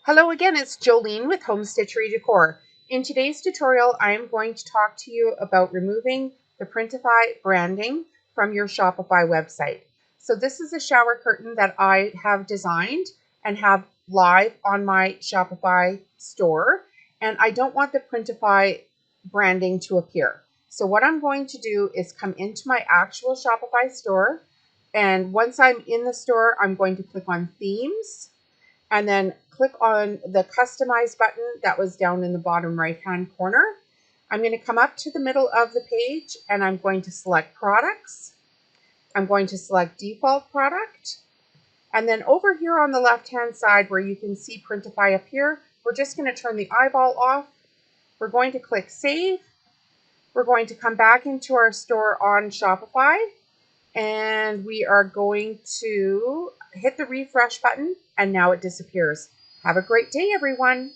Hello again, it's Jolene with Home Stitchery Decor. In today's tutorial, I am going to talk to you about removing the Printify branding from your Shopify website. So this is a shower curtain that I have designed and have live on my Shopify store, and I don't want the Printify branding to appear. So what I'm going to do is come into my actual Shopify store, and once I'm in the store, I'm going to click on Themes, and then click on the Customize button that was down in the bottom right-hand corner. I'm going to come up to the middle of the page and I'm going to select Products. I'm going to select Default Product. And then over here on the left-hand side where you can see Printify up here, we're just going to turn the eyeball off. We're going to click Save. We're going to come back into our store on Shopify, and we are going to hit the refresh button, and now it disappears. Have a great day, everyone.